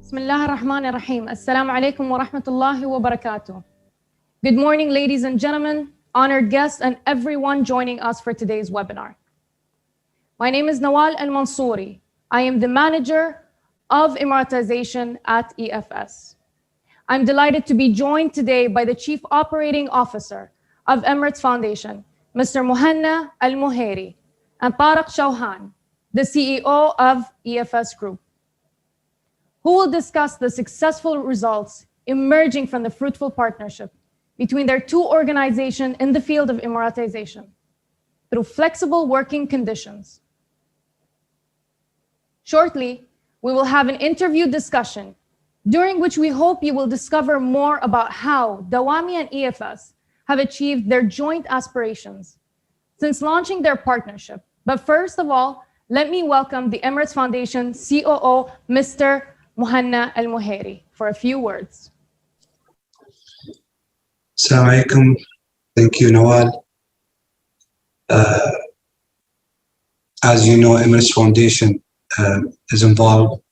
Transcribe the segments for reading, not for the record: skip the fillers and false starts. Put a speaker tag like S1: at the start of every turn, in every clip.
S1: Bismillah ar-Rahman ar-Rahim. Assalamu alaikum wa rahmatullahi wa barakatuh. Good morning, ladies and gentlemen, honored guests, and everyone joining us for today's webinar. My name is Nawal Al-Mansouri. I am the manager of Emiratization at EFS. I'm delighted to be joined today by the Chief Operating Officer of Emirates Foundation, Mr. Muhanna Al-Muhairi, and Tariq Chauhan, the CEO of EFS Group, who will discuss the successful results emerging from the fruitful partnership between their two organizations in the field of Emiratization through flexible working conditions. Shortly, we will have an interview discussion during which we hope you will discover more about how Dawamee and EFS have achieved their joint aspirations since launching their partnership. But first of all, let me welcome the Emirates Foundation COO, Mr. Muhanna Al-Muhairi, for a few words.
S2: Assalamu alaikum. Thank you, Nawal. As you know, Emirates Foundation is involved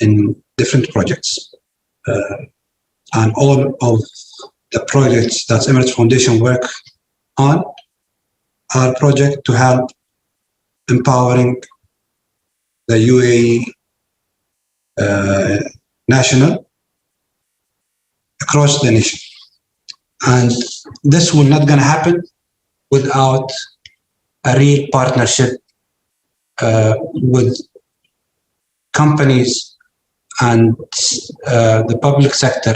S2: in different projects. And all of the projects that Emirates Foundation work on are projects to help empowering the UAE national across the nation. And this will not going to happen without a real partnership with companies and the public sector.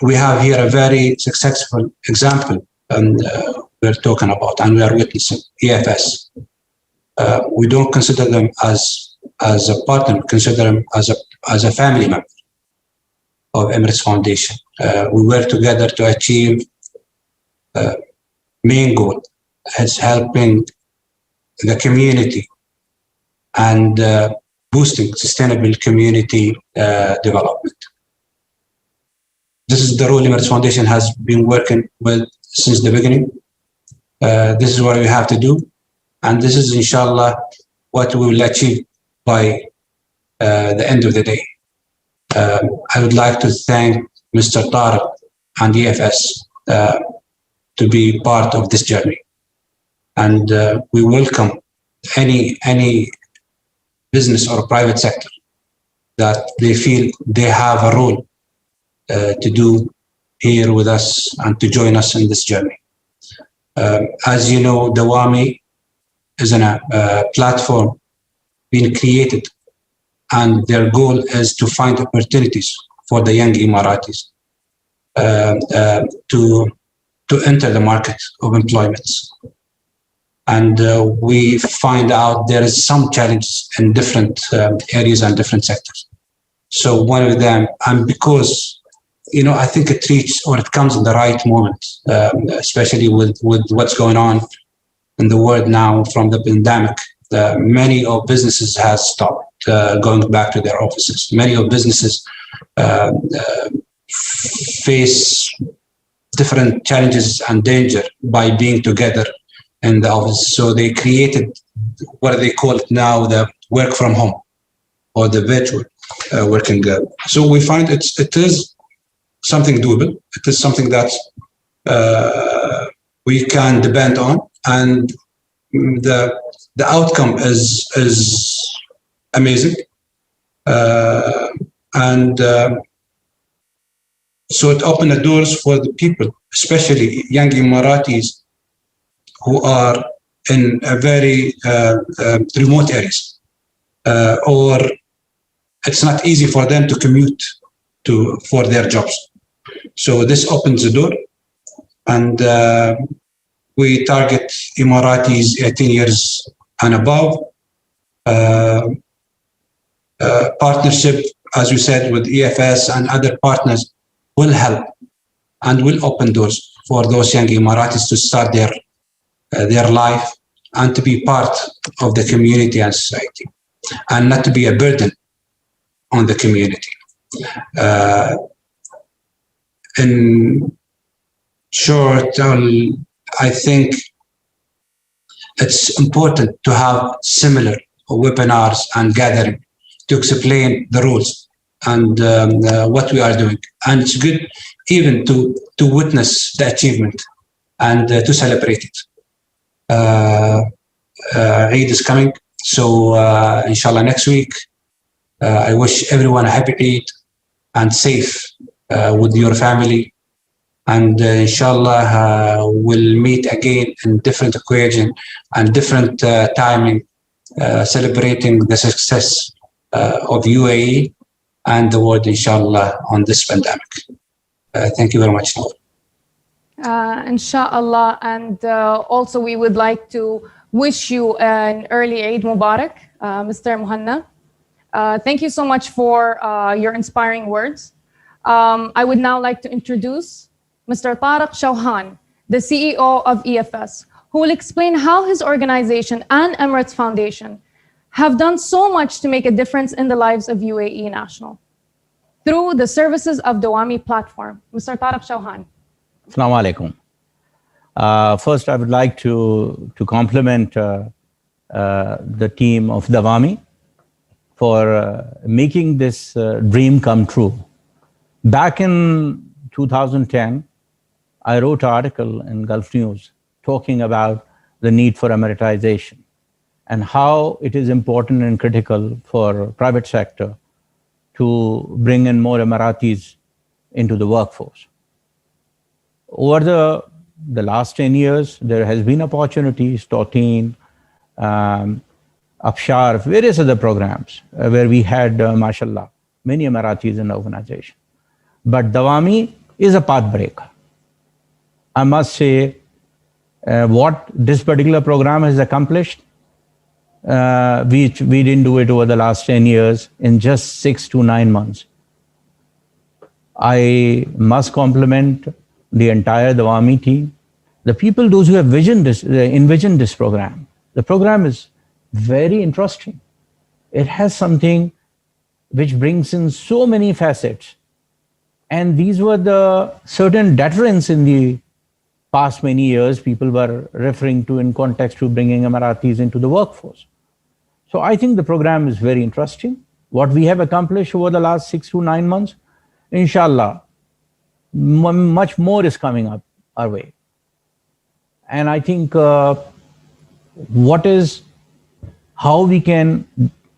S2: We have here a very successful example we're talking about, and we are witnessing EFS. We don't consider them as a partner, we consider them as a family member of Emirates Foundation. We work together to achieve main goal as helping the community and boosting sustainable community development. This is the role Emirates Foundation has been working with since the beginning. This is what we have to do, and this is inshallah what we will achieve by the end of the day. I would like to thank Mr. Tariq and EFS to be part of this journey. And we welcome any business or private sector that they feel they have a role to do here with us and to join us in this journey. As you know, Dawamee is a platform being created, and their goal is to find opportunities for the young Emiratis to enter the market of employment. And we find out there is some challenges in different areas and different sectors. So one of them, and because I think it comes in the right moment, especially with what's going on in the world now from the pandemic. Many of businesses has stopped going back to their offices. Many of businesses face different challenges and danger by being together in the office. So they created what they call it now, the work from home or the virtual working. So we find it is something doable. It is something that we can depend on, and the outcome is amazing. So it opened the doors for the people, especially young Emiratis who are in a very remote areas, or it's not easy for them to commute for their jobs. So this opens the door, and we target Emiratis 18 years and above. Partnership, as we said, with EFS and other partners will help and will open doors for those young Emiratis to start their life and to be part of the community and society, and not to be a burden on the community. In short, I think it's important to have similar webinars and gathering to explain the rules and what we are doing. And it's good even to witness the achievement and to celebrate it. Eid is coming, so inshallah next week. I wish everyone a happy Eid and safe with your family. And inshallah, we'll meet again in different occasion and different timing, celebrating the success of UAE and the world, inshallah, on this pandemic. Thank you very much, Noor.
S1: Inshallah, and also we would like to wish you an early Eid Mubarak, Mr. Muhanna. Thank you so much for your inspiring words. I would now like to introduce Mr. Tariq Chauhan, the CEO of EFS, who will explain how his organization and Emirates Foundation have done so much to make a difference in the lives of UAE national through the services of Dawamee platform. Mr. Tariq Chauhan.
S3: Assalamu alaikum. First, I would like to compliment the team of Dawamee for making this dream come true. Back in 2010, I wrote an article in Gulf News talking about the need for Emiratization and how it is important and critical for private sector to bring in more Emiratis into the workforce. Over the last 10 years, there has been opportunities, Toteen, Abshar, various other programs where we had, mashallah, many Emiratis in the organization. But Dawamee is a path breaker. I must say, what this particular program has accomplished, we didn't do it over the last 10 years in just 6 to 9 months. I must compliment the entire Dawamee team, the people, those who have envisioned this program. The program is very interesting. It has something which brings in so many facets. And these were the certain deterrents in the past many years people were referring to in context to bringing Emiratis into the workforce. So I think the program is very interesting. What we have accomplished over the last 6 to 9 months, inshallah, much more is coming up our way. And I think how we can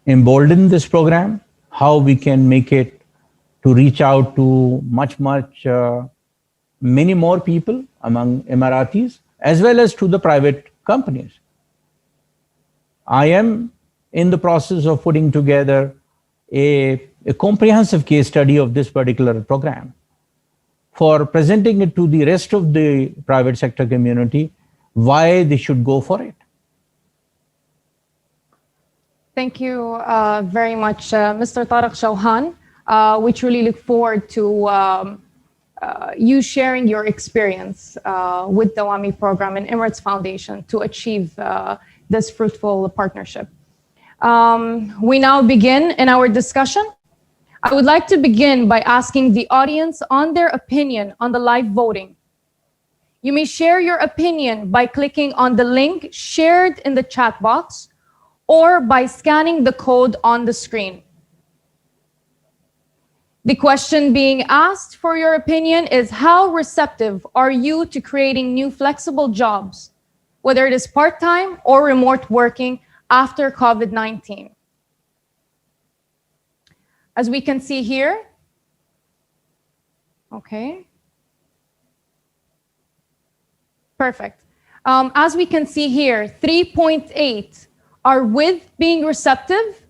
S3: embolden this program, how we can make it to reach out to many more people among Emiratis, as well as to the private companies. I am in the process of putting together a comprehensive case study of this particular program for presenting it to the rest of the private sector community, why they should go for it.
S1: Thank you very much, Mr. Tariq Chauhan. We truly look forward to you sharing your experience with the Dawamee program and Emirates Foundation to achieve this fruitful partnership. We now begin in our discussion. I would like to begin by asking the audience on their opinion on the live voting. You may share your opinion by clicking on the link shared in the chat box or by scanning the code on the screen. The question being asked for your opinion is, how receptive are you to creating new flexible jobs, whether it is part-time or remote working after COVID-19? As we can see here, okay. Perfect. As we can see here, 3.8 are with being receptive,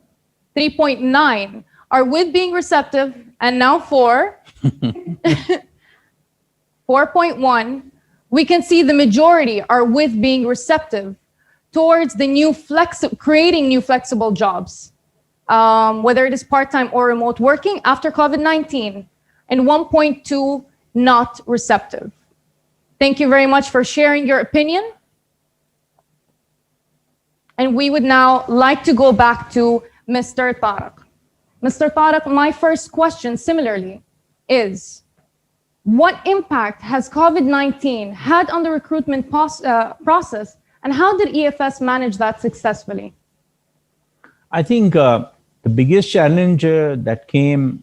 S1: 3.9 are with being receptive, and now 4.1, we can see the majority are with being receptive towards the new creating new flexible jobs, whether it is part-time or remote working after COVID-19, and 1.2 not receptive. Thank you very much for sharing your opinion. And we would now like to go back to Mr. Tariq. Mr. Tariq, my first question similarly is, what impact has COVID-19 had on the recruitment process, and how did EFS manage that successfully?
S3: I think The biggest challenge that came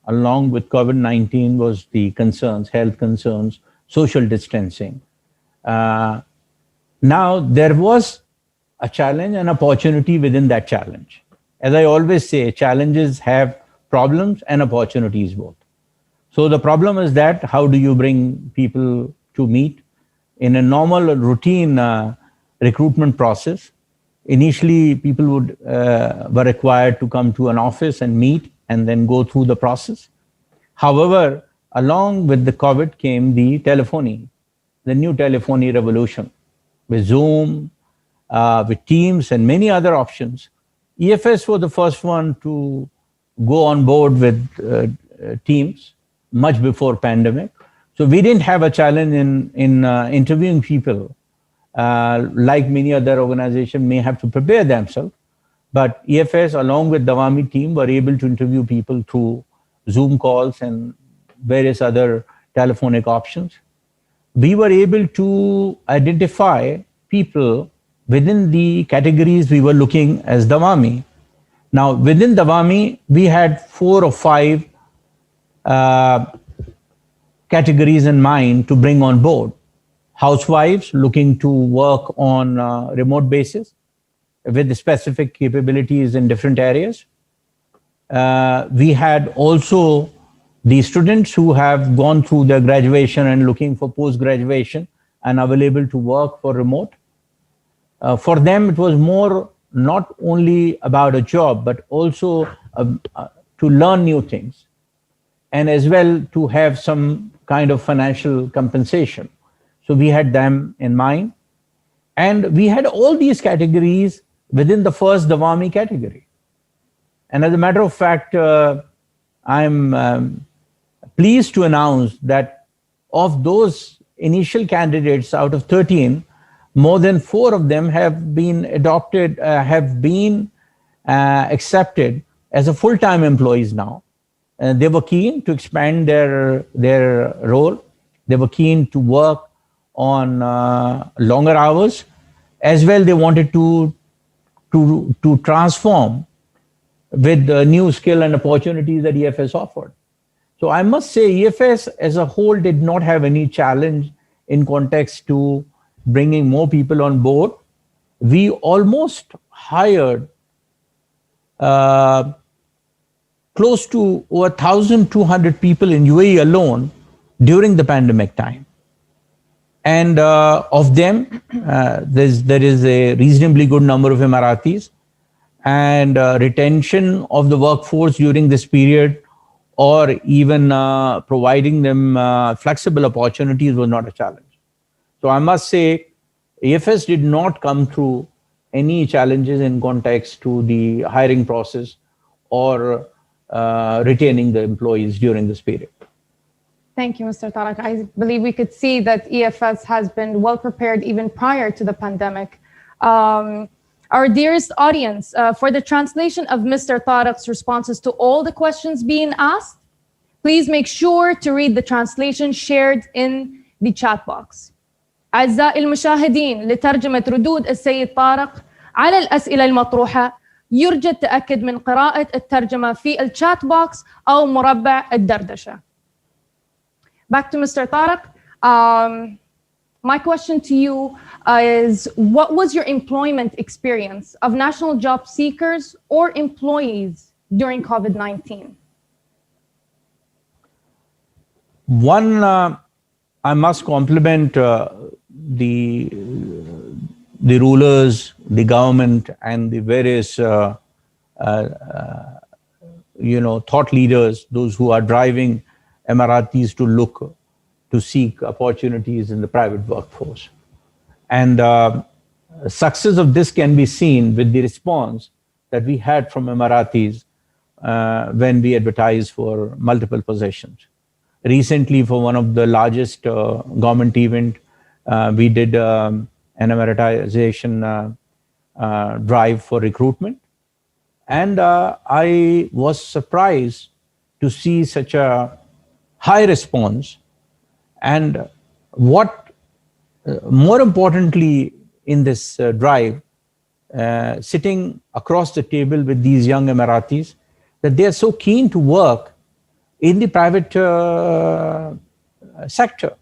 S3: along with COVID-19 was the concerns, health concerns, social distancing. Now, there was a challenge and opportunity within that challenge. As I always say, challenges have problems and opportunities both. So the problem is that how do you bring people to meet? In a normal routine recruitment process, initially people were required to come to an office and meet and then go through the process. However, along with the COVID came the telephony, the new telephony revolution with Zoom, with Teams and many other options. EFS was the first one to go on board with Teams much before pandemic. So we didn't have a challenge in interviewing people like many other organizations may have to prepare themselves. But EFS along with Dawamee team were able to interview people through Zoom calls and various other telephonic options. We were able to identify people within the categories we were looking as Dawamee. Now, within Dawamee, we had 4 or 5 categories in mind to bring on board. Housewives looking to work on a remote basis with specific capabilities in different areas. We had also the students who have gone through their graduation and looking for post-graduation and available to work for remote. For them, it was more not only about a job, but also to learn new things and as well to have some kind of financial compensation. So we had them in mind. And we had all these categories within the first Dawamee category. And as a matter of fact, I'm pleased to announce that of those initial candidates out of 13, more than 4 of them have been adopted, have been accepted as a full-time employees now. They were keen to expand their role. They were keen to work on longer hours. As well, they wanted to transform with the new skill and opportunities that EFS offered. So I must say EFS as a whole did not have any challenge in context to bringing more people on board. We almost hired close to over 1,200 people in UAE alone during the pandemic time. And of them, there is a reasonably good number of Emiratis, and retention of the workforce during this period or even providing them flexible opportunities was not a challenge. So I must say, EFS did not come through any challenges in context to the hiring process or retaining the employees during this period.
S1: Thank you, Mr. Tariq. I believe we could see that EFS has been well prepared even prior to the pandemic. Our dearest audience, for the translation of Mr. Tariq's responses to all the questions being asked, please make sure to read the translation shared in the chat box. أعزائي المشاهدين، لترجمة ردود السيد طارق على الأسئلة المطروحة يرجى التأكد من قراءة الترجمة في الشات بوكس أو مربع الدردشة. Back to Mr. Tariq. My question to you is, what was your employment experience of national job seekers or employees during COVID-19?
S3: One, I must compliment the rulers, the government, and the various thought leaders, those who are driving Emiratis to look to seek opportunities in the private workforce. And success of this can be seen with the response that we had from Emiratis when we advertised for multiple positions. Recently, for one of the largest government event, we did an Emiratization drive for recruitment. And I was surprised to see such a high response. And what more importantly in this drive, sitting across the table with these young Emiratis, that they are so keen to work in the private sector.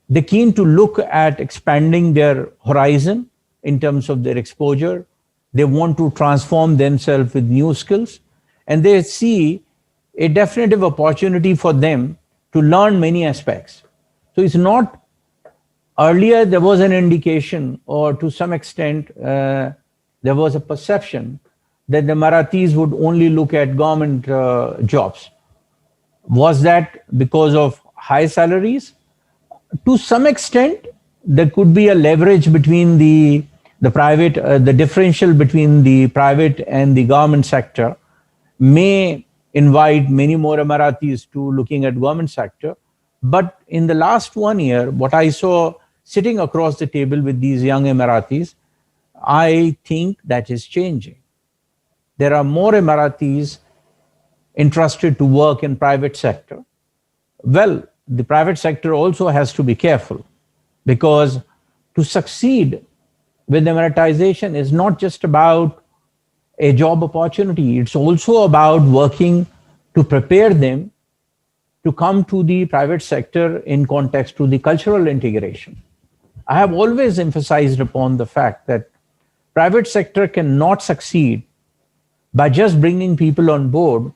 S3: They're keen to look at expanding their horizon in terms of their exposure. They want to transform themselves with new skills, and they see a definitive opportunity for them to learn many aspects. So it's not earlier there was an indication, or to some extent there was a perception that the Marathis would only look at government jobs. Was that because of high salaries? To some extent, there could be a leverage between the private, the differential between the private and the government sector may invite many more Emiratis to looking at government sector. But in the last 1 year, what I saw sitting across the table with these young Emiratis, I think that is changing. There are more Emiratis interested to work in private sector. Well, the private sector also has to be careful, because to succeed with Emiratization is not just about a job opportunity. It's also about working to prepare them to come to the private sector in context to the cultural integration. I have always emphasized upon the fact that private sector cannot succeed by just bringing people on board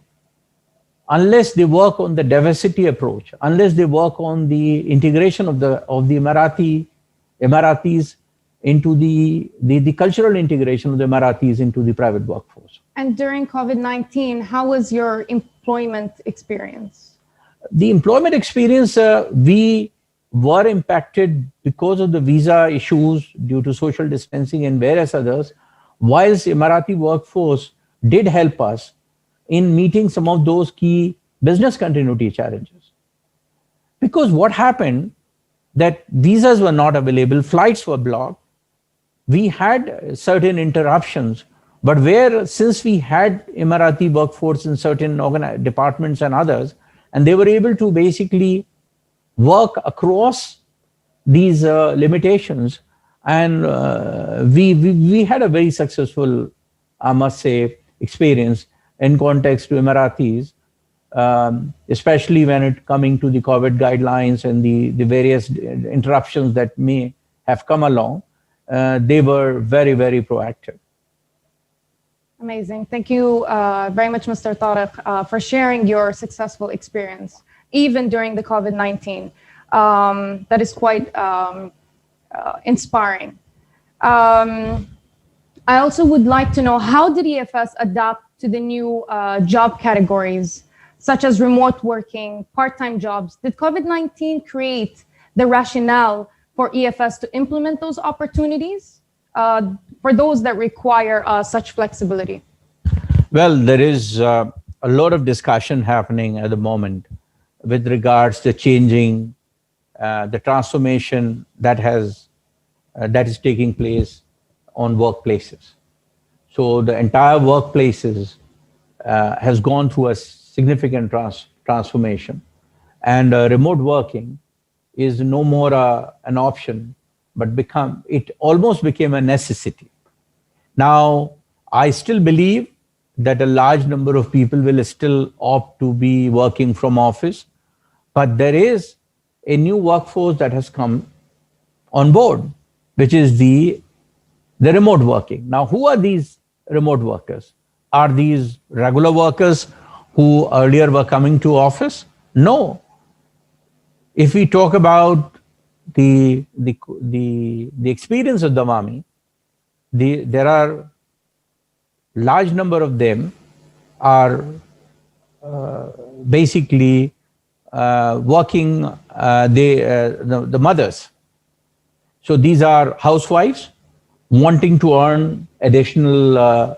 S3: unless they work on the diversity approach, unless they work on the integration of the Emiratis into the cultural integration of the Emiratis into the private workforce.
S1: And during COVID-19, how was your employment experience?
S3: The employment experience, we were impacted because of the visa issues due to social distancing and various others, whilst Emirati workforce did help us in meeting some of those key business continuity challenges. Because what happened, that visas were not available, flights were blocked, we had certain interruptions, but since we had Emirati workforce in certain departments and others, and they were able to basically work across these limitations, and we had a very successful, I must say, experience in context to Emiratis, especially when it coming to the COVID guidelines and the various interruptions that may have come along. They were very, very proactive.
S1: Amazing. Thank you very much, Mr. Tariq, for sharing your successful experience, even during the COVID-19. That is quite inspiring. I also would like to know, how did EFS adapt to the new job categories, such as remote working, part-time jobs? Did COVID-19 create the rationale for EFS to implement those opportunities for those that require such flexibility?
S3: Well, there is a lot of discussion happening at the moment with regards to changing the transformation that is taking place on workplaces. So the entire workplaces has gone through a significant transformation, and remote working is no more an option, but it almost became a necessity. Now, I still believe that a large number of people will still opt to be working from office, but there is a new workforce that has come on board, which is the remote working. Now, who are these remote workers? Are these regular workers who earlier were coming to office? No. If we talk about the experience of Dawamee, there are large number of them are basically working, the mothers. So these are housewives wanting to earn additional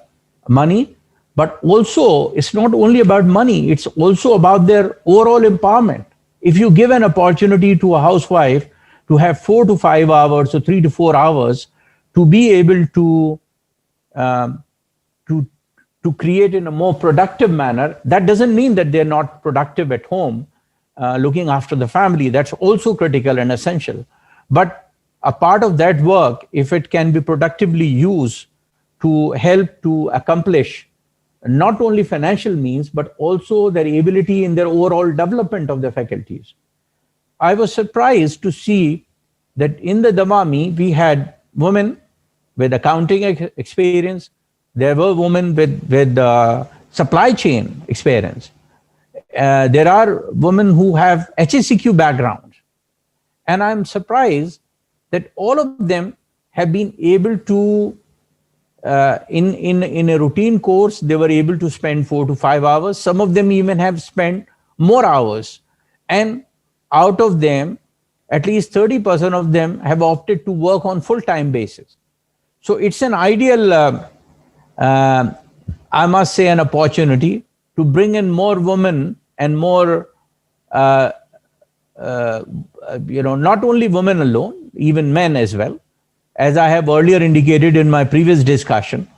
S3: money, but also it's not only about money, it's also about their overall empowerment. If you give an opportunity to a housewife to have 4 to 5 hours or 3 to 4 hours to be able to create in a more productive manner, that doesn't mean that they're not productive at home, looking after the family. That's also critical and essential. But a part of that work, if it can be productively used to help to accomplish not only financial means, but also their ability in their overall development of the faculties. I was surprised to see that in the Dawamee, we had women with accounting experience. There were women with supply chain experience. There are women who have HSCQ backgrounds. And I'm surprised that all of them have been able to, in a routine course, they were able to spend 4 to 5 hours. Some of them even have spent more hours. And out of them, at least 30% of them have opted to work on full-time basis. So it's an ideal, I must say, an opportunity to bring in more women and more, not only women alone, even men as well. As I have earlier indicated in my previous discussion,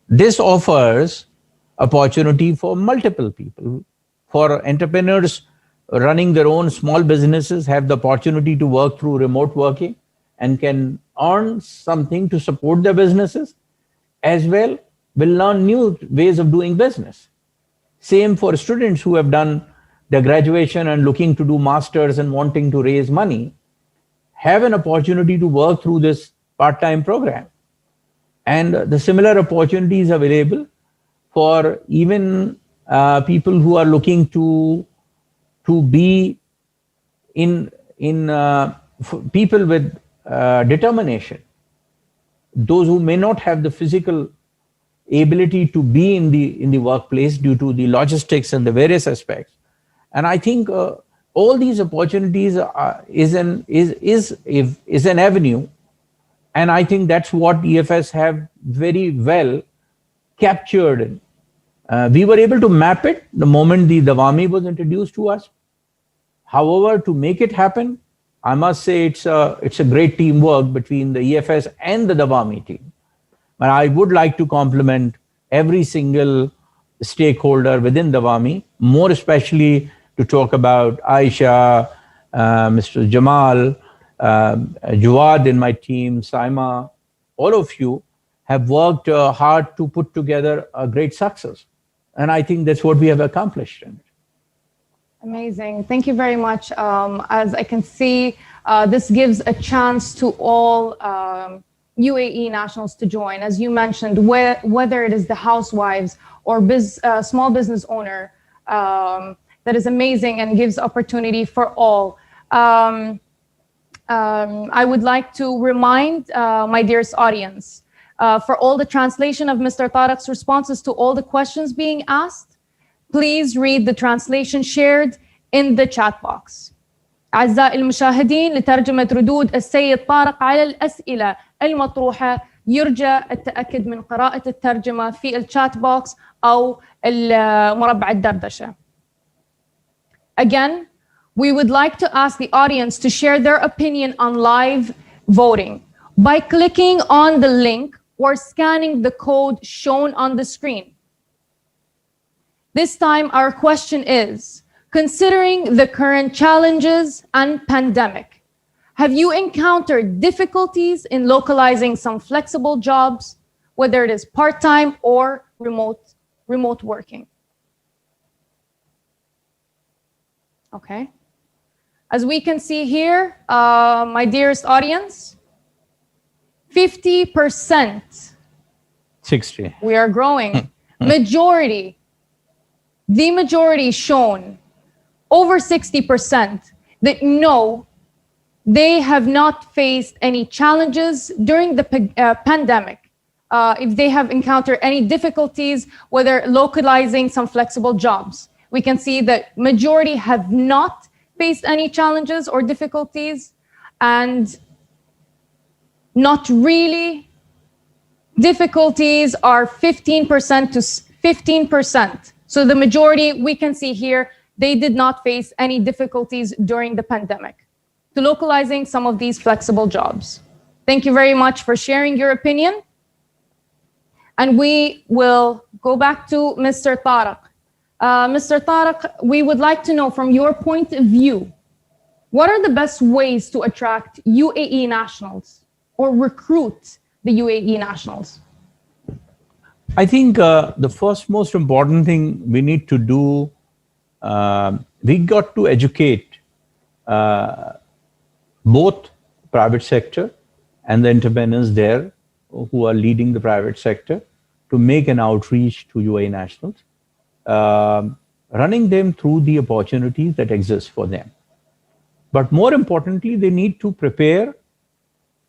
S3: this offers opportunity for multiple people. For entrepreneurs running their own small businesses have the opportunity to work through remote working and can earn something to support their businesses, as well will learn new ways of doing business. Same for students who have done their graduation and looking to do masters and wanting to raise money, have an opportunity to work through this part-time program. And the similar opportunities available for even people who are looking to be in people with determination, those who may not have the physical ability to be in the workplace due to the logistics and the various aspects. And I think all these opportunities is an avenue, and I think that's what EFS have very well captured. We were able to map it the moment the Dawamee was introduced to us. However, to make it happen, I must say it's a great teamwork between the EFS and the Dawamee team. But I would like to compliment every single stakeholder within Dawamee, more especially to talk about Aisha, Mr. Jamal, Jawad in my team, Saima. All of you have worked hard to put together a great success. And I think that's what we have accomplished.
S1: Amazing. Thank you very much. As I can see, this gives a chance to all UAE nationals to join. As you mentioned, whether it is the housewives or small business owner, that is amazing and gives opportunity for all. I would like to remind my dearest audience, for all the translation of Mr. Tariq's responses to all the questions being asked, please read the translation shared in the chat box. أعزائي المشاهدين، لترجمة ردود السيد طارق على الأسئلة المطروحة يرجى التأكد من قراءة الترجمة في الشات بوكس أو مربع الدردشة. Again, we would like to ask the audience to share their opinion on live voting by clicking on the link or scanning the code shown on the screen. This time, our question is, considering the current challenges and pandemic, have you encountered difficulties in localizing some flexible jobs, whether it is part-time or remote working? Okay. As we can see here, my dearest audience, 50%.
S3: 60.
S1: We are growing. The majority shown, over 60%, that no, they have not faced any challenges during the pandemic. If they have encountered any difficulties, whether localizing some flexible jobs, we can see that majority have not faced any challenges or difficulties, and not really. Difficulties are 15% to 15%. So the majority, we can see here, they did not face any difficulties during the pandemic to localizing some of these flexible jobs. Thank you very much for sharing your opinion. And we will go back to Mr. Tariq. Mr. Tariq, we would like to know from your point of view, what are the best ways to attract UAE nationals or recruit the UAE nationals?
S3: I think the first most important thing we need to do, we got to educate both private sector and the entrepreneurs there who are leading the private sector to make an outreach to UAE nationals, running them through the opportunities that exist for them. But more importantly, they need to prepare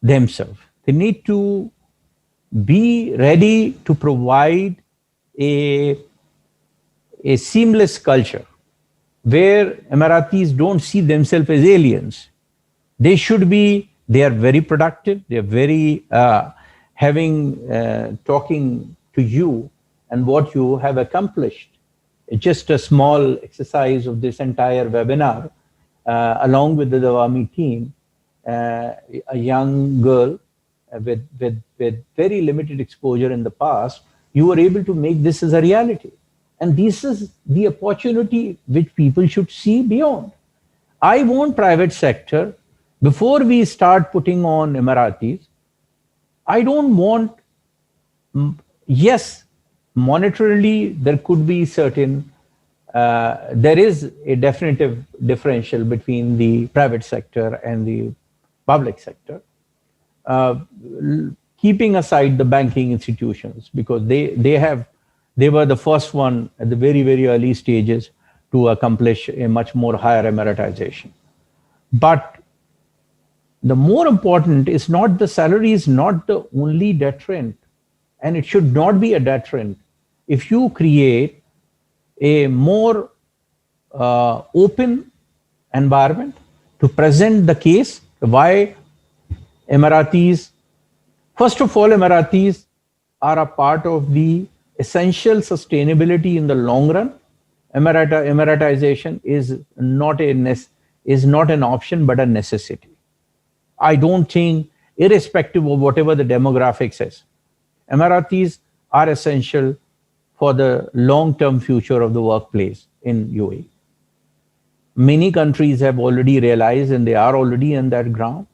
S3: themselves. They need to be ready to provide a, a seamless culture where Emiratis don't see themselves as aliens. They should be, they are very productive, they are very talking to you and what you have accomplished. It's just a small exercise of this entire webinar, along with the Dawamee team, a young girl with very limited exposure in the past, you were able to make this as a reality. And this is the opportunity which people should see beyond. I want private sector, before we start putting on Emiratis, I don't want, yes, monetarily there could be certain, there is a definitive differential between the private sector and the public sector. Keeping aside the banking institutions, because they were the first one at the very early stages to accomplish a much more higher Emiratization. But the more important is not the salary is not the only deterrent, and it should not be a deterrent. If you create a more open environment to present the case, why Emiratis, first of all, Emiratis are a part of the essential sustainability in the long run. Emiratization is not an option, but a necessity. I don't think, irrespective of whatever the demographics is, Emiratis are essential for the long-term future of the workplace in UAE. Many countries have already realized, and they are already on that ground.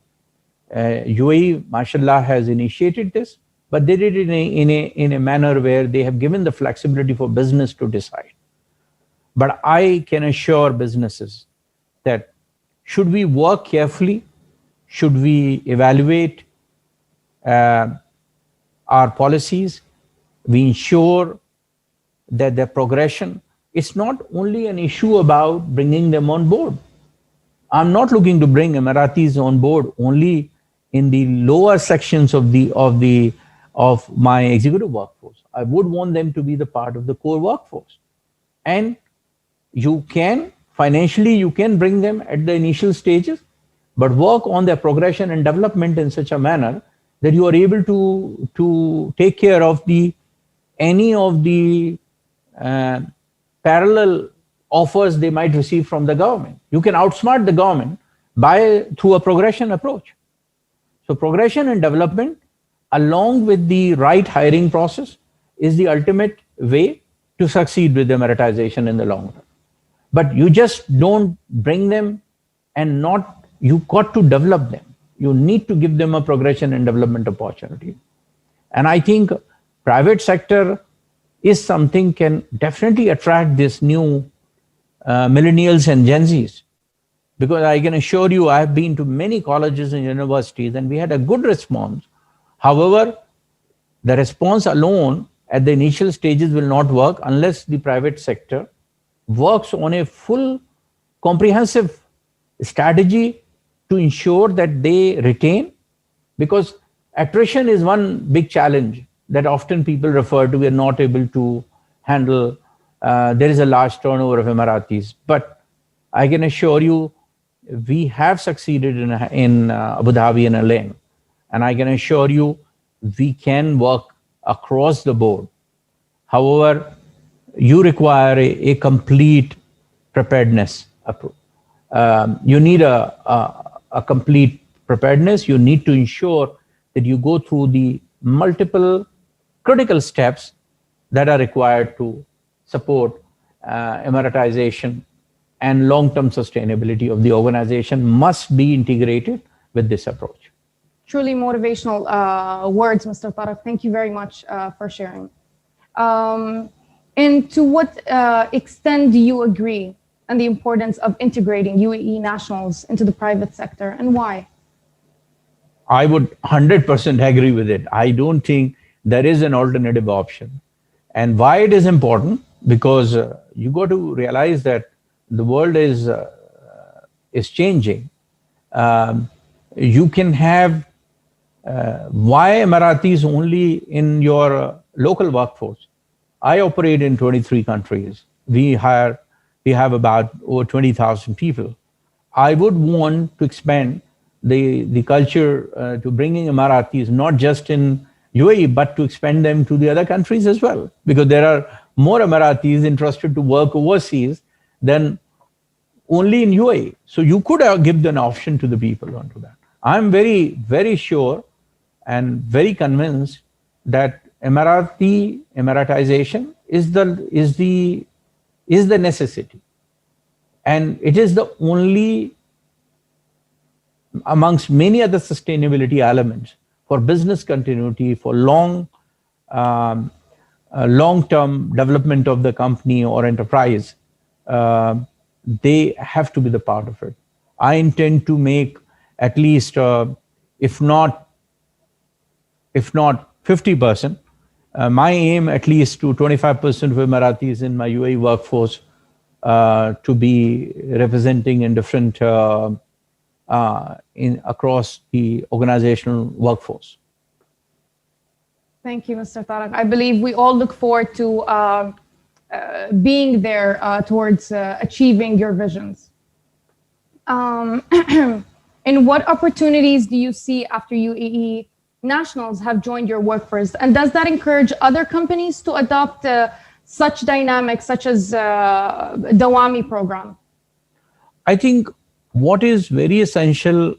S3: UAE, mashallah, has initiated this, but they did it in a manner where they have given the flexibility for business to decide. But I can assure businesses that should we work carefully, should we evaluate our policies, we ensure that the progression, it's not only an issue about bringing them on board. I'm not looking to bring Emiratis on board only in the lower sections of my executive workforce. I would want them to be the part of the core workforce. And you can, financially, you can bring them at the initial stages, but work on their progression and development in such a manner that you are able to take care of any of the parallel offers they might receive from the government. You can outsmart the government through a progression approach. So progression and development, along with the right hiring process, is the ultimate way to succeed with Emiratization in the long run. But you just don't bring them and you got to develop them. You need to give them a progression and development opportunity. And I think private sector is something can definitely attract this new millennials and Gen Zs. Because I can assure you, I have been to many colleges and universities and we had a good response. However, the response alone at the initial stages will not work unless the private sector works on a full comprehensive strategy to ensure that they retain, because attrition is one big challenge that often people refer to. We are not able to handle. There is a large turnover of Emiratis, but I can assure you we have succeeded in Abu Dhabi and Alain, and I can assure you we can work across the board. However, you require a complete preparedness approach. You need a complete preparedness. You need to ensure that you go through the multiple critical steps that are required to support Emiratization, and long-term sustainability of the organization must be integrated with this approach.
S1: Truly motivational words, Mr. Tarek. Thank you very much for sharing. And to what extent do you agree on the importance of integrating UAE nationals into the private sector, and why?
S3: I would 100% agree with it. I don't think there is an alternative option. And why it is important? Because you got to realize that the world is changing. You can have why Emiratis only in your local workforce? I operate in 23 countries. We have about over 20,000 people. I would want to expand the culture to bringing Emiratis not just in UAE but to expand them to the other countries as well, because there are more Emiratis interested to work overseas than only in UAE. So you could give an option to the people onto that. I'm very sure and very convinced that Emiratization is the necessity, and it is the only amongst many other sustainability elements for business continuity, for long-term development of the company or enterprise. They have to be the part of it. I intend to make at least, if not 50%, my aim at least to 25% of Emiratis in my UAE workforce to be representing in different across the organizational workforce.
S1: Thank you, Mr. Tariq. I believe we all look forward to being there towards achieving your visions. And what opportunities do you see after UAE nationals have joined your workforce? And does that encourage other companies to adopt such dynamics, such as Dawamee program?
S3: I think what is very essential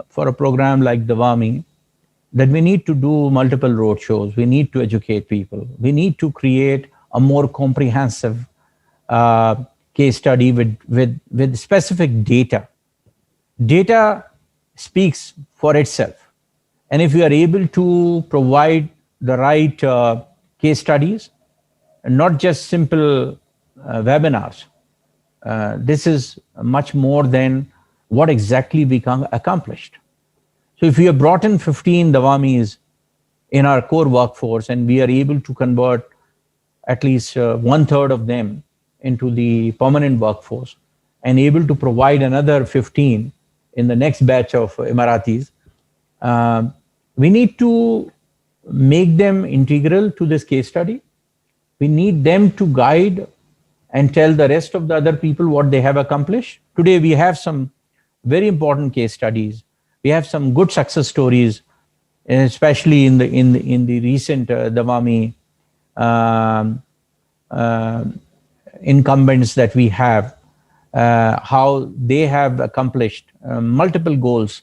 S3: for a program like Dawamee, that we need to do multiple roadshows. We need to educate people. We need to create a more comprehensive case study with specific data. Data speaks for itself. And if we are able to provide the right case studies, and not just simple webinars, this is much more than what exactly we accomplished. So if we have brought in 15 Dawamees in our core workforce and we are able to convert at least 1/3 of them into the permanent workforce and able to provide another 15 in the next batch of Emiratis, we need to make them integral to this case study. We need them to guide and tell the rest of the other people what they have accomplished. Today we have some very important case studies. We have some good success stories, especially in the recent Dawamee incumbents that we have, how they have accomplished multiple goals,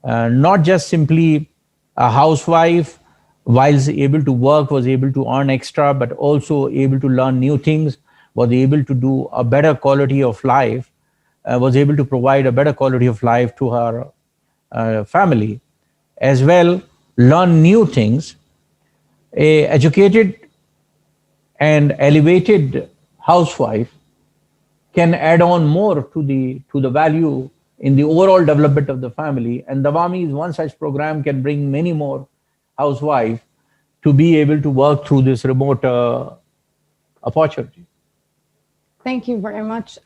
S3: not just simply a housewife whilst able to work was able to earn extra, but also able to learn new things, was able to do a better quality of life, was able to provide a better quality of life to her family, as well learn new things. A educated and elevated housewife can add on more to the value in the overall development of the family, and Dawamee's one such program can bring many more housewives to be able to work through this remote opportunity.
S1: Thank you very much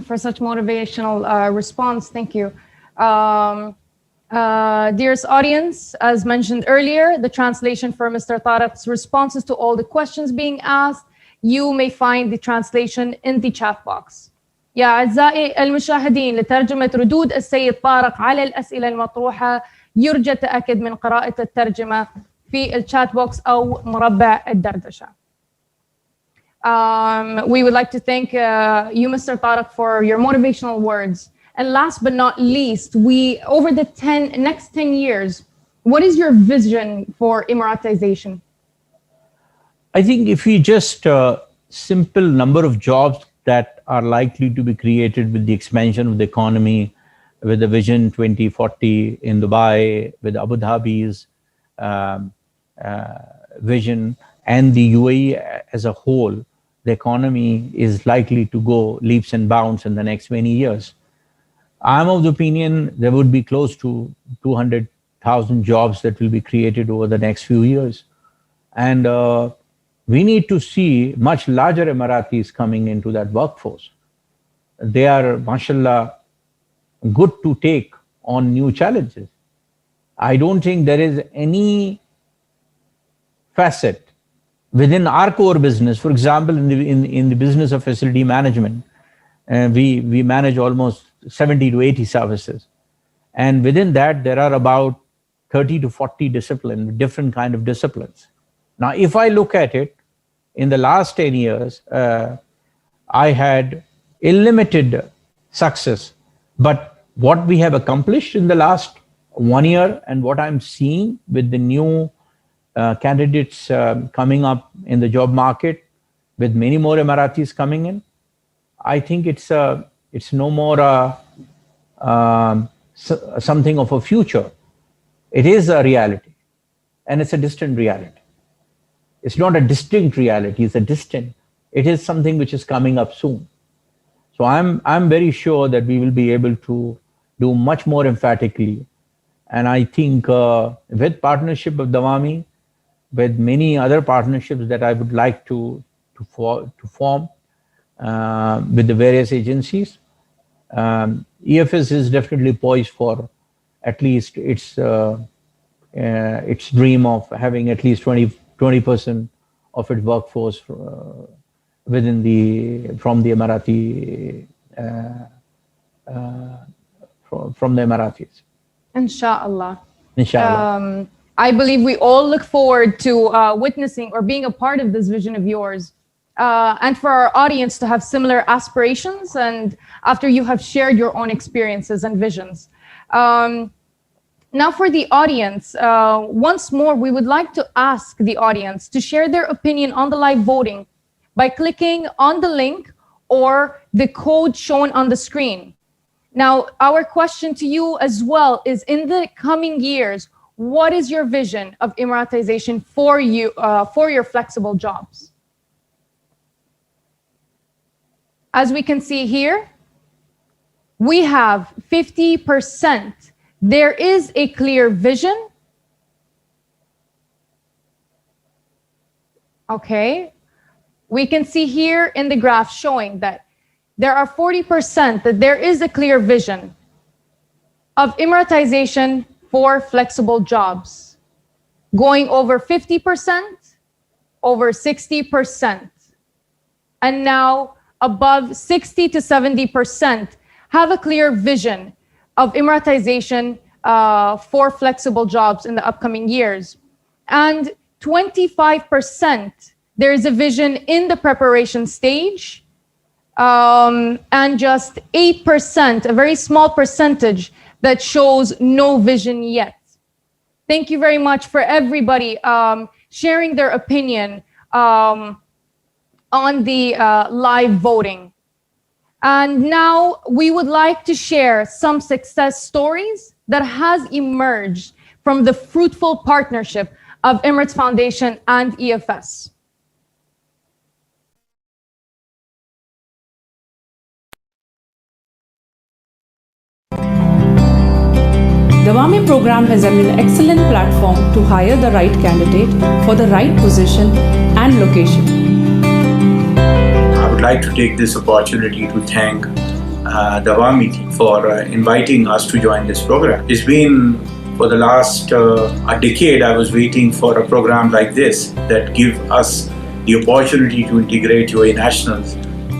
S1: for such motivational response. Thank you. Dearest audience, as mentioned earlier, the translation for Mr. Tariq's responses to all the questions being asked, you may find the translation in the chat box. يا أعزائي المشاهدين، لترجمة ردود السيد طارق على الأسئلة المطروحة يرجى التأكد من قراءة الترجمة في الشات بوكس أو مربع الدردشة. We would like to thank you, Mr. Tariq, for your motivational words. And last but not least, over the next 10 years, what is your vision for Emiratization?
S3: I think if we just simple number of jobs that are likely to be created with the expansion of the economy, with the Vision 2040 in Dubai, with Abu Dhabi's vision, and the UAE as a whole, the economy is likely to go leaps and bounds in the next many years. I'm of the opinion there would be close to 200,000 jobs that will be created over the next few years. And we need to see much larger Emiratis coming into that workforce. They are, mashallah, good to take on new challenges. I don't think there is any facet within our core business. For example, in the business of facility management, we manage almost 70 to 80 services. And within that, there are about 30 to 40 disciplines, different kind of disciplines. Now, if I look at it, in the last 10 years, I had a limited success. But what we have accomplished in the last 1 year and what I'm seeing with the new candidates coming up in the job market, with many more Emiratis coming in, I think it's no more something of a future. It is a reality, and it's a distant reality. It's not a distinct reality, it's a distant. It is something which is coming up soon. So I'm very sure that we will be able to do much more emphatically. And I think with partnership of Dawamee, with many other partnerships that I would like to form with the various agencies, EFS is definitely poised for at least its dream of having at least 20% of its workforce from the Emirati from the Emiratis.
S1: Inshallah.
S3: Inshallah.
S1: I believe we all look forward to witnessing or being a part of this vision of yours, and for our audience to have similar aspirations, and after you have shared your own experiences and visions. Now for the audience, once more, we would like to ask the audience to share their opinion on the live voting by clicking on the link or the code shown on the screen. Now, our question to you as well is, in the coming years, what is your vision of Emiratization for you, for your flexible jobs? As we can see here, we have 50%. There is a clear vision. Okay. We can see here in the graph showing that there are 40% that there is a clear vision of Emiratization for flexible jobs, going over 50%, over 60%, and now above 60 to 70% have a clear vision of Emiratization for flexible jobs in the upcoming years. And 25%, there is a vision in the preparation stage, and just 8%, a very small percentage, that shows no vision yet. Thank you very much for everybody sharing their opinion on the live voting. And now we would like to share some success stories that has emerged from the fruitful partnership of Emirates Foundation and EFS.
S4: Dawamee program is an excellent platform to hire the right candidate for the right position and location.
S5: I would like to take this opportunity to thank Dawamee team for inviting us to join this program. It's been for the last a decade I was waiting for a program like this that give us the opportunity to integrate UAE nationals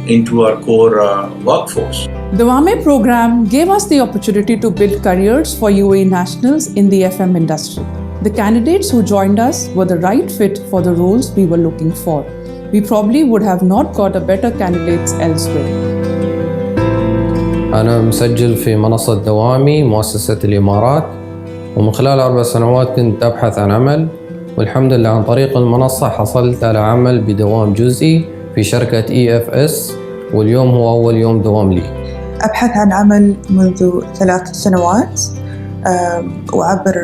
S5: into our core workforce.
S4: The Dawamee program gave us the opportunity to build careers for UAE nationals in the FM industry. The candidates who joined us were the right fit for the roles we were looking for. We probably would have not got a better candidates elsewhere.
S6: أنا مسجل في منصة دوامي مؤسسة الإمارات، ومن خلال 4 سنوات كنت أبحث عن عمل، والحمد لله عن طريق المنصة حصلت على عمل بدوام جزئي في شركة EFS، واليوم هو أول يوم دوام لي.
S7: أبحث عن عمل منذ 3 سنوات،
S4: وعبر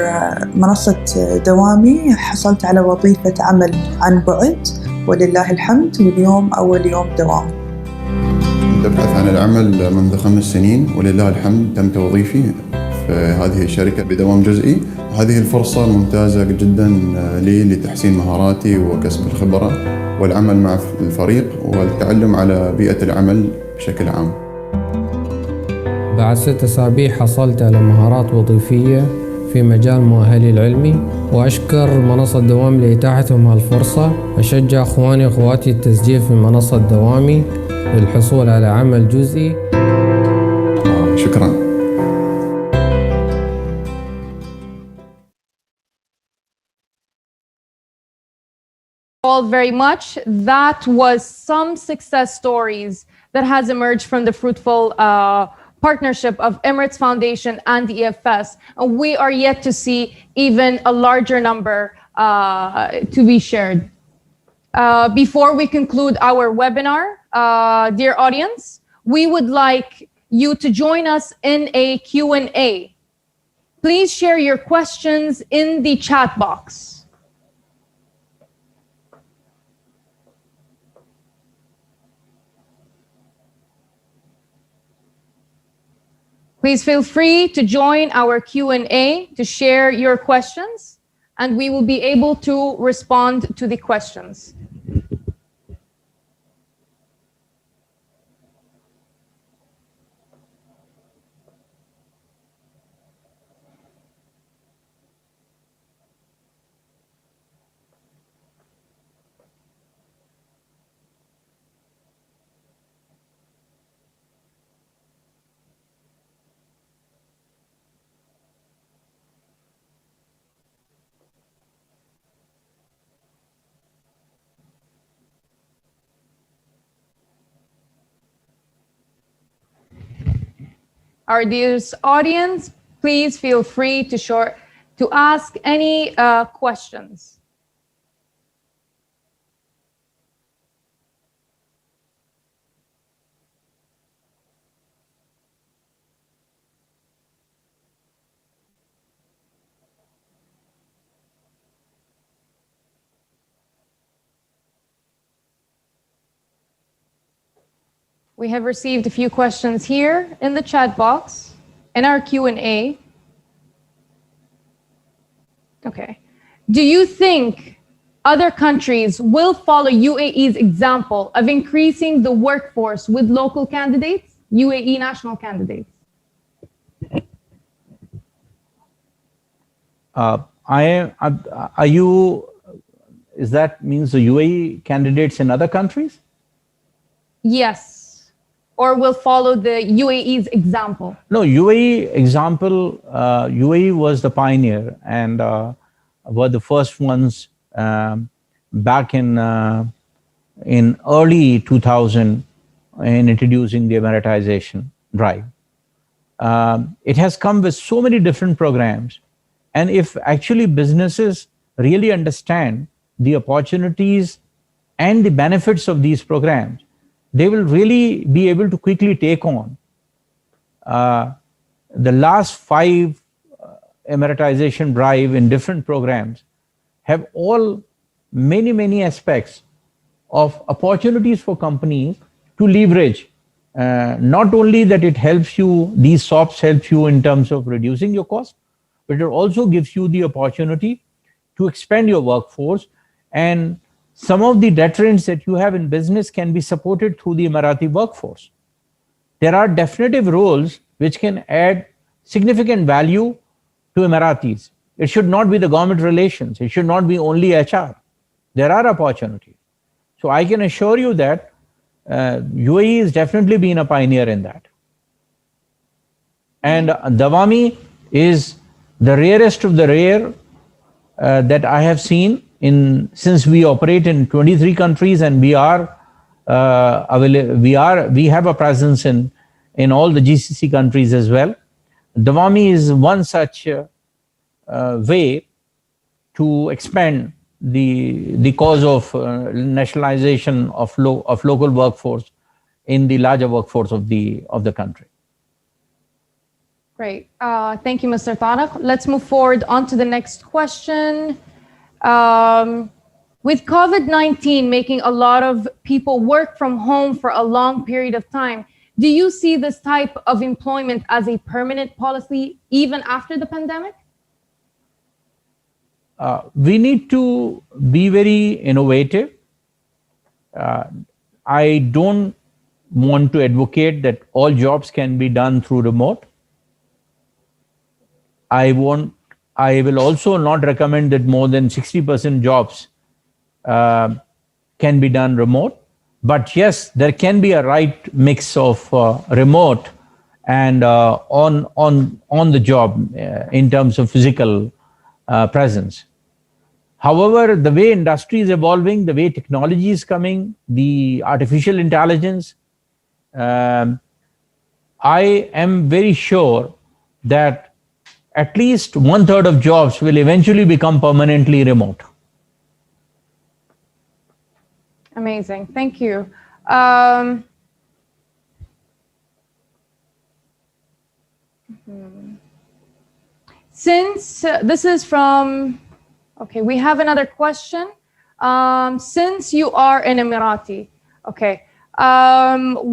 S4: منصة دوامي حصلت على وظيفة عمل عن بعد ولله الحمد، واليوم أول يوم دوام.
S7: كنت أبحث عن العمل منذ 5 سنين ولله الحمد تم توظيفي في هذه الشركة بدوام جزئي. هذه الفرصة ممتازة جدا لي لتحسين مهاراتي وكسب الخبرة والعمل مع الفريق والتعلم على بيئة العمل بشكل عام.
S6: بعد 6 أسابيع حصلت على مهارات وظيفية في مجال مؤهلي العلمي، وأشكر منصة دوام لإتاحتهم هالفرصة. أشجع أخواني وأخواتي التسجيل في منصة دوامي للحصول على عمل جزئي.
S7: شكرا.
S1: All very much. That was some success stories that has emerged from the fruitful partnership of Emirates Foundation and the EFS. And we are yet to see even a larger number to be shared. Before we conclude our webinar, dear audience, we would like you to join us in a Q&A. Please share your questions in the chat box. Please feel free to join our Q&A to share your questions, and we will be able to respond to the questions. Our dear audience, please feel free to ask any questions. We have received a few questions here in the chat box, in our Q&A. Okay. Do you think other countries will follow UAE's example of increasing the workforce with local candidates, UAE national candidates?
S3: Is that means the UAE candidates in other countries?
S1: Yes. Or will follow the UAE's example?
S3: No, UAE example, UAE was the pioneer and were the first ones back in early 2000 in introducing the Emiratization drive. It has come with so many different programs. And if actually businesses really understand the opportunities and the benefits of these programs, they will really be able to quickly take on. The last 5 Emiratization drive in different programs have all many aspects of opportunities for companies to leverage. Not only that it helps you, these SOPs help you in terms of reducing your cost, but it also gives you the opportunity to expand your workforce, and some of the deterrents that you have in business can be supported through the Emirati workforce. There are definitive roles which can add significant value to Emiratis. It should not be the government relations. It should not be only HR. There are opportunities. So I can assure you that UAE has definitely been a pioneer in that. And Dawamee is the rarest of the rare that I have seen since we operate in 23 countries and we have a presence in all the GCC countries as well. Dawamee is one such way to expand the cause of nationalization of local workforce in the larger workforce of the country.
S1: Great. Thank you, Mr. Tariq. Let's move forward on to the next question. With COVID-19 making a lot of people work from home for a long period of time, do you see this type of employment as a permanent policy even after the pandemic?
S3: We need to be very innovative. I don't want to advocate that all jobs can be done through remote. I will also not recommend that more than 60% jobs can be done remote. But yes, there can be a right mix of remote and on the job in terms of physical presence. However, the way industry is evolving, the way technology is coming, the artificial intelligence, I am very sure that at least 1/3 of jobs will eventually become permanently remote.
S1: Amazing. Thank you. Since this is from, okay, we have another question. Since you are an Emirati, okay,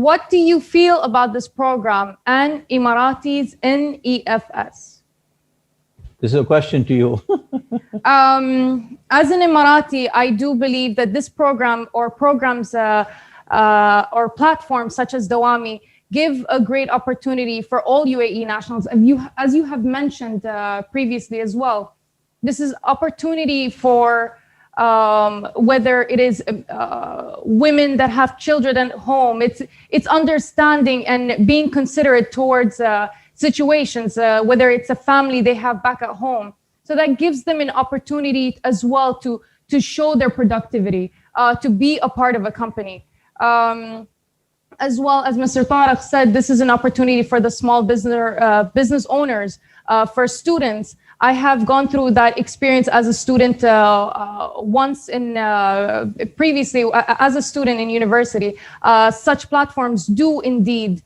S1: what do you feel about this program and Emiratis in EFS?
S3: This is a question to you.
S1: As an Emirati, I do believe that this program or programs or platforms such as Dawamee give a great opportunity for all UAE nationals. As you have mentioned previously as well, this is opportunity for whether it is women that have children at home. It's understanding and being considerate towards situations, whether it's a family they have back at home. So that gives them an opportunity as well to show their productivity, to be a part of a company. As well as Mr. Tariq said, this is an opportunity for the small business owners, for students. I have gone through that experience as a student once previously as a student in university. Such platforms do indeed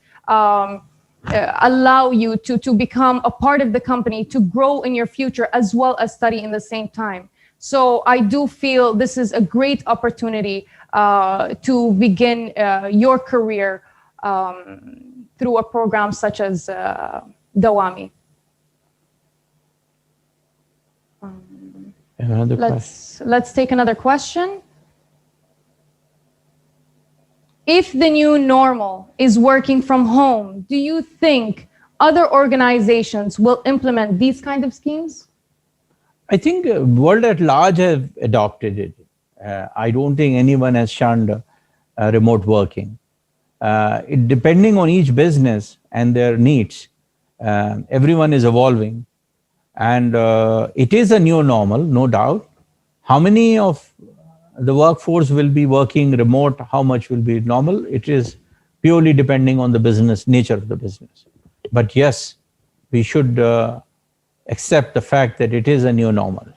S1: allow you to become a part of the company, to grow in your future, as well as study in the same time. So I do feel this is a great opportunity to begin your career through a program such as Dawamee. Let's take another question. If the new normal is working from home, do you think other organizations will implement these kind of schemes?
S3: I think world at large have adopted it. I don't think anyone has shunned remote working. Depending on each business and their needs, everyone is evolving. And it is a new normal, no doubt. How many of the workforce will be working remote, how much will be normal? It is purely depending on the business, nature of the business. But yes, we should accept the fact that it is a new normal.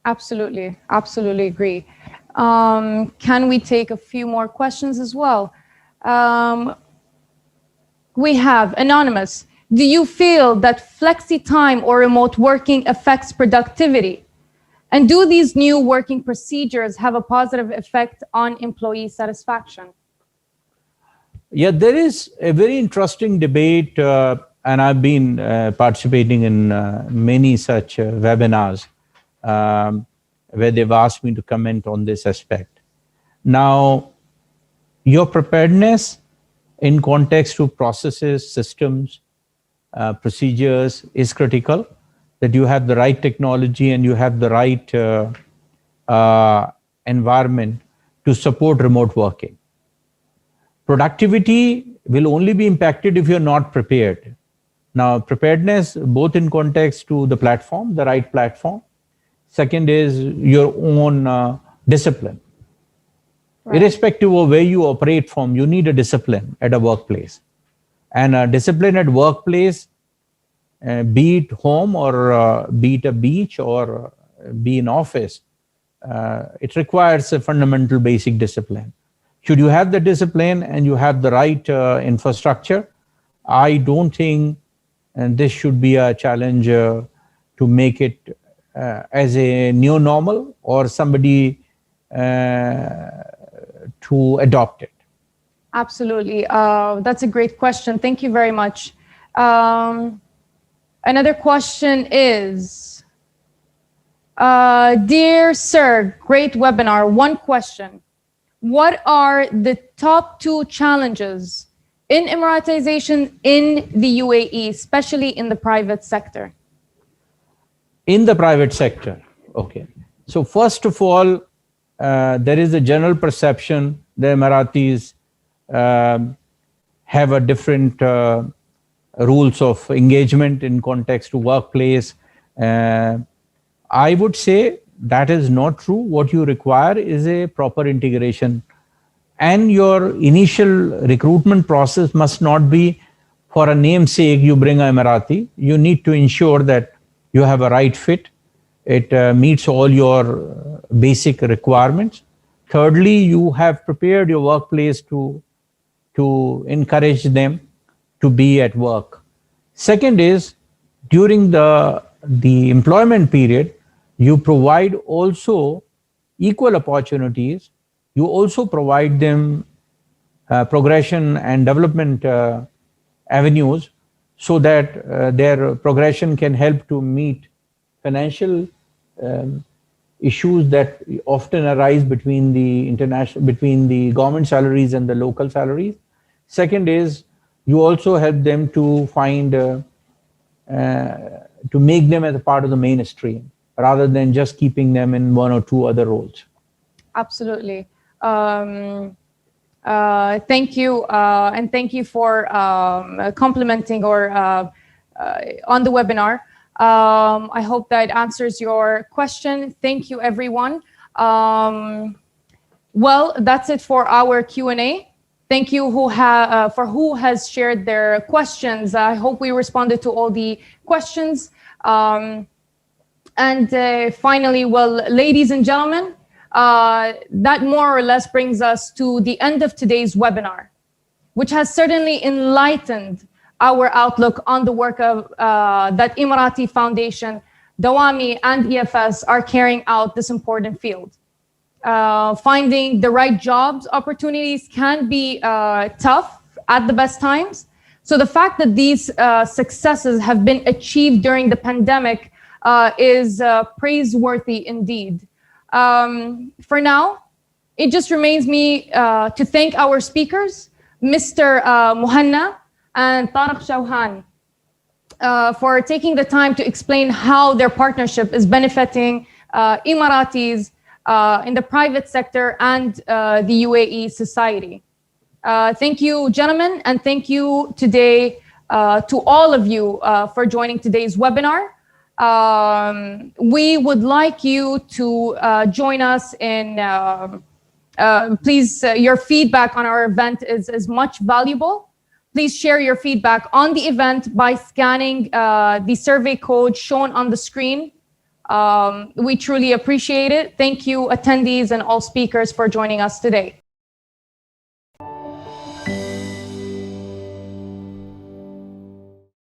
S1: Absolutely, absolutely agree. Can we take a few more questions as well? We have Anonymous. Do you feel that flexi time or remote working affects productivity? And do these new working procedures have a positive effect on employee satisfaction?
S3: Yeah, there is a very interesting debate, and I've been participating in many such webinars where they've asked me to comment on this aspect. Now, your preparedness in context to processes, systems, procedures is critical, that you have the right technology and you have the right environment to support remote working. Productivity will only be impacted if you're not prepared. Now, preparedness, both in context to the platform, the right platform. Second is your own discipline. Right. Irrespective of where you operate from, you need a discipline at a workplace. And a discipline at workplace, be it home or be it a beach or be in office, it requires a fundamental basic discipline. Should you have the discipline and you have the right infrastructure, I don't think and this should be a challenge to make it as a new normal, or somebody to adopt it?
S1: Absolutely. That's a great question. Thank you very much. Another question is, dear sir, great webinar. One question. What are the top 2 challenges in Emiratization in the UAE, especially in the private sector?
S3: In the private sector, okay. So first of all, there is a general perception the Emiratis have a different rules of engagement in context to workplace. I would say that is not true. What you require is a proper integration, and your initial recruitment process must not be for a namesake you bring an Emirati. You need to ensure that you have a right fit. It meets all your basic requirements. Thirdly, you have prepared your workplace to encourage them to be at work. Second is, during the employment period, you provide also equal opportunities. You also provide them progression and development avenues, so that their progression can help to meet financial issues that often arise between the government salaries and the local salaries. Second is, you also help them to find to make them as a part of the mainstream, rather than just keeping them in 1 or 2 other roles.
S1: Absolutely. Thank you, and thank you for complimenting or on the webinar. I hope that answers your question. Thank you, everyone. Well, that's it for our Q&A. Thank you for who has shared their questions. I hope we responded to all the questions. And finally, well, ladies and gentlemen, that more or less brings us to the end of today's webinar, which has certainly enlightened our outlook on the work of that Emirati Foundation, Dawamee, and EFS are carrying out this important field. Finding the right jobs opportunities can be tough at the best times. So the fact that these successes have been achieved during the pandemic is praiseworthy indeed. For now, it just remains me to thank our speakers, Mr. Muhanna and Tariq Shawhan, for taking the time to explain how their partnership is benefiting Emiratis in the private sector and the UAE society. Thank you, gentlemen, and thank you today to all of you for joining today's webinar. We would like you to join us in, please, your feedback on our event is much valuable. Please share your feedback on the event by scanning the survey code shown on the screen. We truly appreciate it. Thank you, attendees and all speakers, for joining us today.